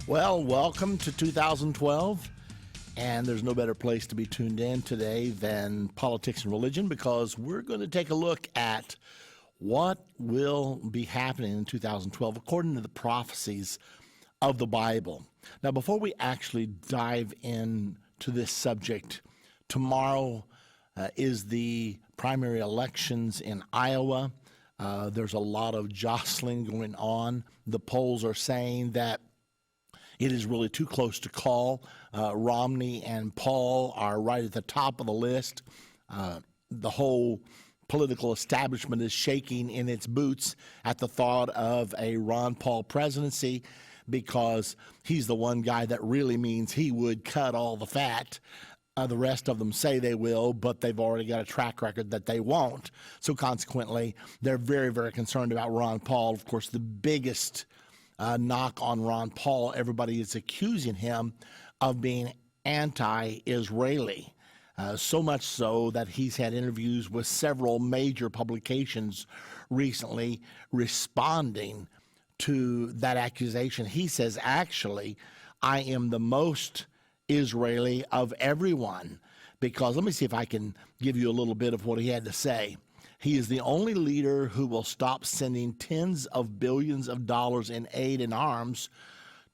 Well, welcome to 2012, and there's no better place to be tuned in today than politics and religion, because we're going to take a look at what will be happening in 2012 according to the prophecies of the Bible. Now, before we actually dive into this subject, tomorrow is the primary elections in Iowa. There's a lot of jostling going on. The polls are saying that it is really too close to call. Romney and Paul are right at the top of the list. The whole political establishment is shaking in its boots at the thought of a Ron Paul presidency, because he's the one guy that really means he would cut all the fat. The rest of them say they will, but they've already got a track record that they won't. So consequently, they're very, very concerned about Ron Paul. Of course, the biggest knock on Ron Paul, everybody is accusing him of being anti-Israeli. So much so that he's had interviews with several major publications recently responding to that accusation. He says, actually, I am the most Israeli of everyone, because let me see if I can give you a little bit of what he had to say. He is the only leader who will stop sending tens of billions of dollars in aid and arms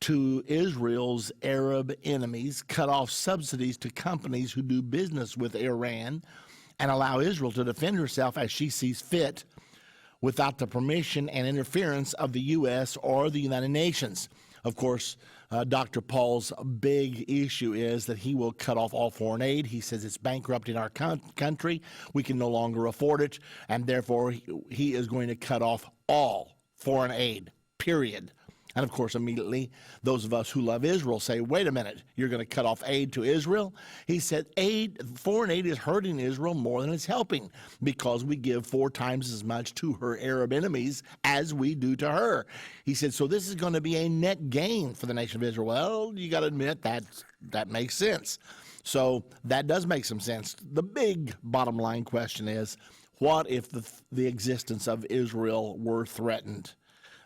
to Israel's Arab enemies, cut off subsidies to companies who do business with Iran, and allow Israel to defend herself as she sees fit without the permission and interference of the U.S. or the United Nations. Of course, Dr. Paul's big issue is that he will cut off all foreign aid. He says it's bankrupting our country. We can no longer afford it, and therefore he is going to cut off all foreign aid, period. And of course, immediately, those of us who love Israel say, wait a minute, you're going to cut off aid to Israel? He said foreign aid is hurting Israel more than it's helping, because we give 4 times as much to her Arab enemies as we do to her. He said, so this is going to be a net gain for the nation of Israel. Well, you got to admit that makes sense. So that does make some sense. The big bottom line question is, what if the existence of Israel were threatened?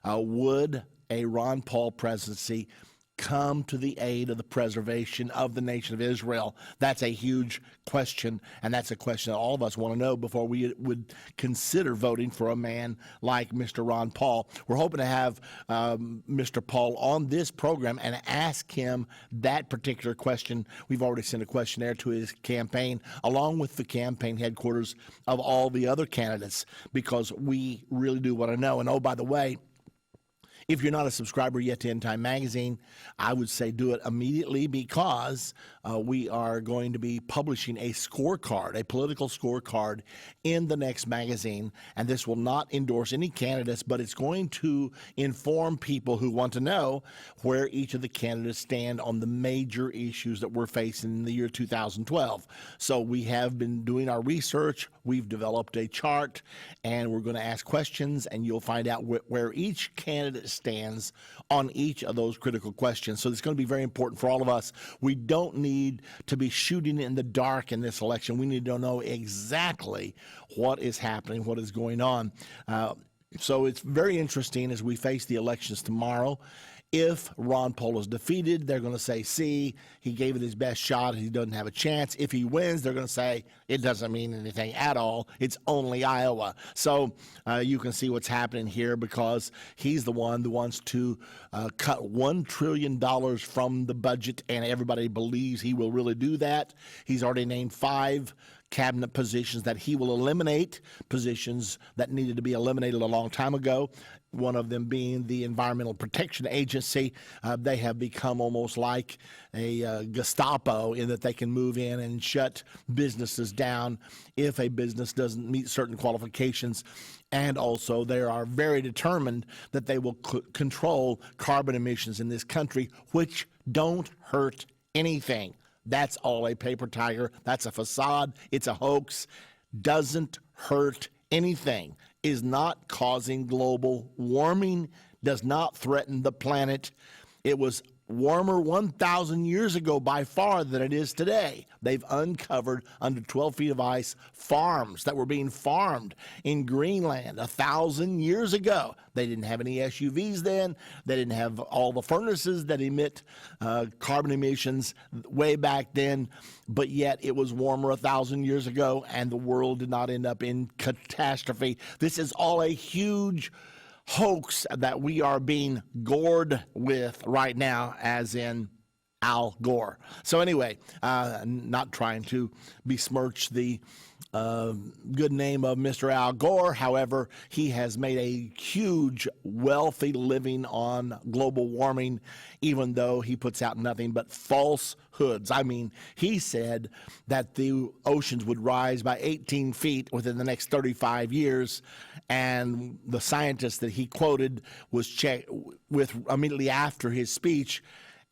Would a Ron Paul presidency come to the aid of the preservation of the nation of Israel? That's a huge question, and that's a question that all of us want to know before we would consider voting for a man like Mr. Ron Paul. We're hoping to have Mr. Paul on this program and ask him that particular question. We've already sent a questionnaire to his campaign, along with the campaign headquarters of all the other candidates, because we really do want to know. And oh, by the way, if you're not a subscriber yet to Endtime Magazine, I would say do it immediately, because we are going to be publishing a scorecard, a political scorecard, in the next magazine. And this will not endorse any candidates, but it's going to inform people who want to know where each of the candidates stand on the major issues that we're facing in the year 2012. So we have been doing our research. We've developed a chart, and we're going to ask questions, and you'll find out where each candidate stands on each of those critical questions. So it's going to be very important for all of us. We don't need to be shooting in the dark in this election. We need to know exactly what is happening, what is going on. So it's very interesting as we face the elections tomorrow. If Ron Paul is defeated, they're going to say, see, he gave it his best shot. He doesn't have a chance. If he wins, they're going to say, it doesn't mean anything at all. It's only Iowa. So you can see what's happening here, because he's the one who wants to cut $1 trillion from the budget, and everybody believes he will really do that. He's already named 5 cabinet positions that he will eliminate, positions that needed to be eliminated a long time ago, one of them being the Environmental Protection Agency. They have become almost like a Gestapo, in that they can move in and shut businesses down if a business doesn't meet certain qualifications. And also, they are very determined that they will control carbon emissions in this country, which don't hurt anything. That's all a paper tiger. That's a facade. It's a hoax. Doesn't hurt anything. Is not causing global warming. Does not threaten the planet. It was warmer 1,000 years ago by far than it is today. They've uncovered under 12 feet of ice farms that were being farmed in Greenland 1,000 years ago. They didn't have any SUVs then. They didn't have all the furnaces that emit carbon emissions way back then, but yet it was warmer 1,000 years ago, and the world did not end up in catastrophe. This is all a huge hoax that we are being gored with right now, as in Al Gore. So anyway, not trying to besmirch the good name of Mr. Al Gore. However, he has made a huge wealthy living on global warming, even though he puts out nothing but falsehoods. I mean, he said that the oceans would rise by 18 feet within the next 35 years, and the scientist that he quoted was checked with immediately after his speech,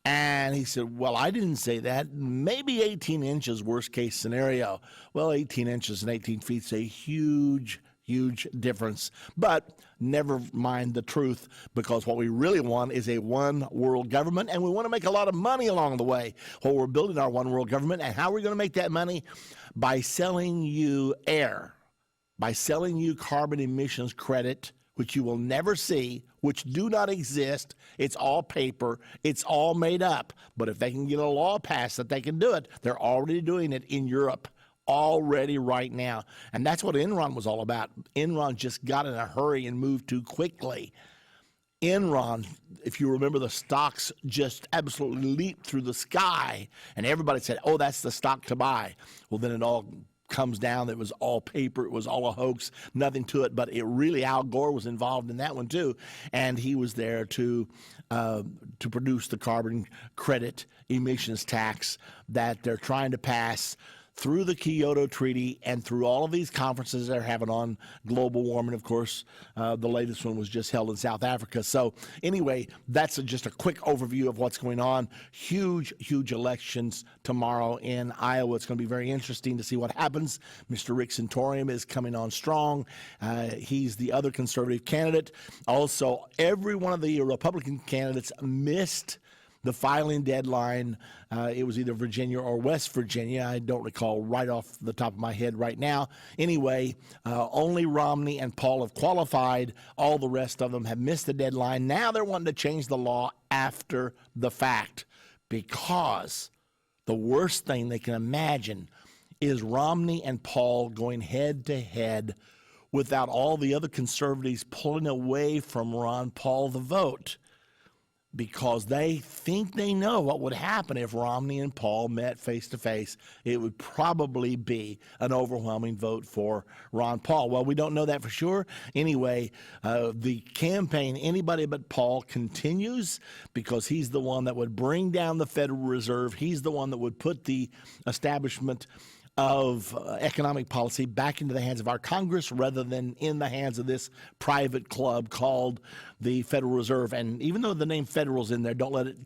and he said, well, I didn't say that. Maybe 18 inches, worst case scenario. Well, 18 inches and 18 feet is a huge difference. But never mind the truth, because what we really want is a one world government, and we want to make a lot of money along the way while we're building our one world government. And how are we going to make that money? By selling you air, by selling you carbon emissions credit, which you will never see, which do not exist. It's all paper. It's all made up. But if they can get a law passed that they can do it, they're already doing it in Europe already right now. And that's what Enron was all about. Enron just got in a hurry and moved too quickly. Enron, if you remember, the stocks just absolutely leaped through the sky, and everybody said, oh, that's the stock to buy. Well, then it all comes down. It was all paper. It was all a hoax, nothing to it. But it really, Al Gore was involved in that one too, and he was there to produce the carbon credit emissions tax that they're trying to pass through the Kyoto Treaty and through all of these conferences they're having on global warming. Of course, the latest one was just held in South Africa. So anyway, that's just a quick overview of what's going on. Huge elections tomorrow in Iowa. It's going to be very interesting to see what happens. Mr. Rick Santorum is coming on strong. He's the other conservative candidate. Also, every one of the Republican candidates missed the filing deadline. It was either Virginia or West Virginia. I don't recall right off the top of my head right now. Anyway, only Romney and Paul have qualified. All the rest of them have missed the deadline. Now they're wanting to change the law after the fact, because the worst thing they can imagine is Romney and Paul going head to head without all the other conservatives pulling away from Ron Paul the vote, because they think they know what would happen if Romney and Paul met face to face. It would probably be an overwhelming vote for Ron Paul. Well, we don't know that for sure. Anyway, the campaign, anybody but Paul, continues, because he's the one that would bring down the Federal Reserve. He's the one that would put the establishment of economic policy back into the hands of our Congress rather than in the hands of this private club called the Federal Reserve. And even though the name federal's in there, don't let it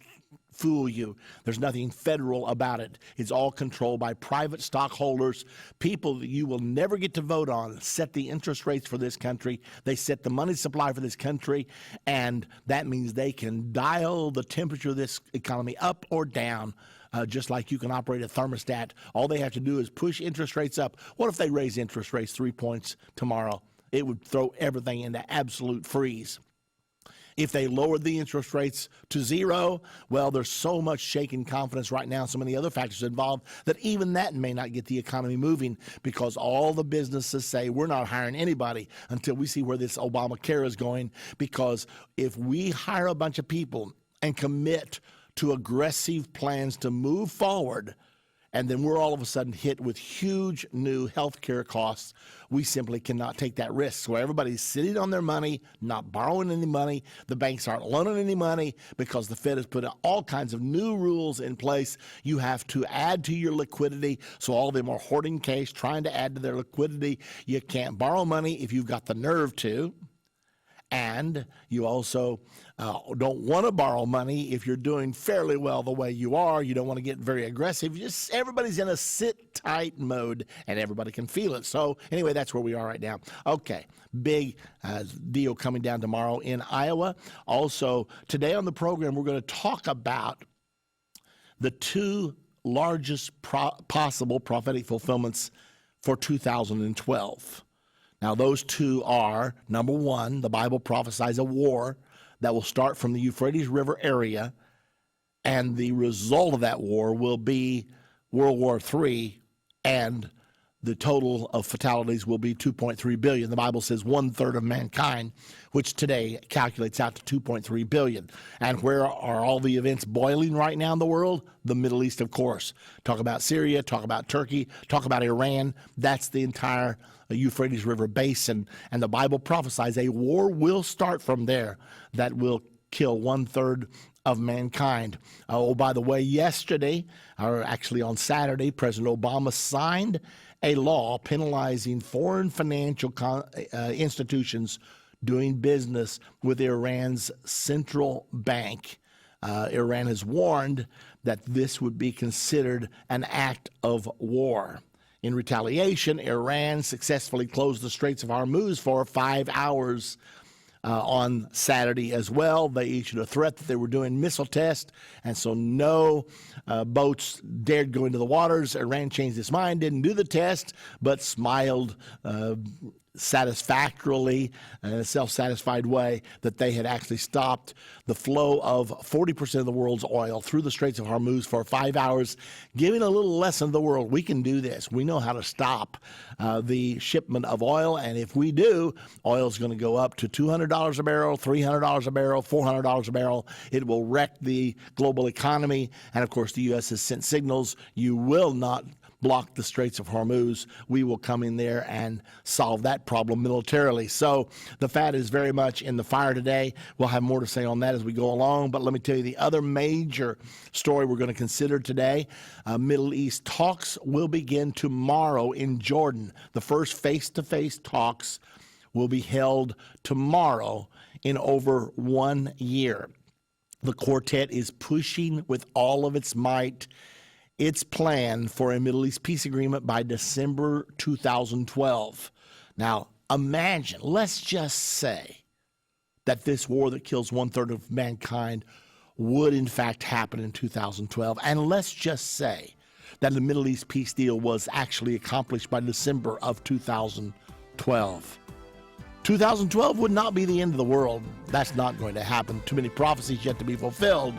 fool you. There's nothing federal about it. It's all controlled by private stockholders, people that you will never get to vote on, set the interest rates for this country. They set the money supply for this country, and that means they can dial the temperature of this economy up or down. Just like you can operate a thermostat. All they have to do is push interest rates up. What if they raise interest rates 3 points tomorrow? It would throw everything into absolute freeze. If they lowered the interest rates to zero, well, there's so much shaken confidence right now, so many other factors involved, that even that may not get the economy moving, because all the businesses say we're not hiring anybody until we see where this Obamacare is going. Because if we hire a bunch of people and commit to aggressive plans to move forward, and then we're all of a sudden hit with huge new health care costs, we simply cannot take that risk. So everybody's sitting on their money, not borrowing any money. The banks aren't loaning any money because the Fed has put all kinds of new rules in place. You have to add to your liquidity. So all of them are hoarding cash, trying to add to their liquidity. You can't borrow money if you've got the nerve to. And you also don't want to borrow money if you're doing fairly well the way you are. You don't want to get very aggressive. Everybody's in a sit-tight mode, and everybody can feel it. So anyway, that's where we are right now. Okay, big deal coming down tomorrow in Iowa. Also, today on the program, we're going to talk about the two largest possible prophetic fulfillments for 2012. Now, those two are, number one, the Bible prophesies a war that will start from the Euphrates River area, and the result of that war will be World War III, and the total of fatalities will be 2.3 billion. The Bible says 1/3 of mankind, which today calculates out to 2.3 billion. And where are all the events boiling right now in the world? The Middle East, of course. Talk about Syria, talk about Turkey, talk about Iran. That's the entire Euphrates River basin. And the Bible prophesies a war will start from there that will kill 1/3 of mankind. Oh, by the way, yesterday, or actually on Saturday, President Obama signed a law penalizing foreign financial institutions doing business with Iran's central bank. Iran has warned that this would be considered an act of war. In retaliation, Iran successfully closed the Straits of Hormuz for 5 hours on Saturday as well. They issued a threat that they were doing missile tests, and so no boats dared go into the waters. Iran changed its mind, didn't do the test, but smiled satisfactorily, in a self-satisfied way, that they had actually stopped the flow of 40% of the world's oil through the Straits of Hormuz for 5 hours, giving a little lesson to the world. We can do this. We know how to stop the shipment of oil, and if we do, oil is going to go up to $200 a barrel, $300 a barrel, $400 a barrel. It will wreck the global economy, and of course the U.S. has sent signals. You will not block the Straits of Hormuz. We will come in there and solve that problem militarily. So the fat is very much in the fire today. We'll have more to say on that as we go along. But let me tell you the other major story we're going to consider today. Middle East talks will begin tomorrow in Jordan. The first face-to-face talks will be held tomorrow in over 1 year. The quartet is pushing with all of its might its plan for a Middle East peace agreement by December 2012. Now, imagine, let's just say that this war that kills 1/3 of mankind would in fact happen in 2012. And let's just say that the Middle East peace deal was actually accomplished by December of 2012. 2012 would not be the end of the world. That's not going to happen. Too many prophecies yet to be fulfilled.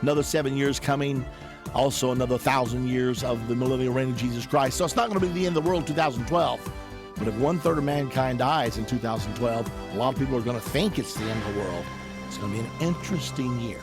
Another 7 years coming. Also another 1,000 years of the millennial reign of Jesus Christ. So it's not going to be the end of the world in 2012. But if 1/3 of mankind dies in 2012, a lot of people are going to think it's the end of the world. It's going to be an interesting year.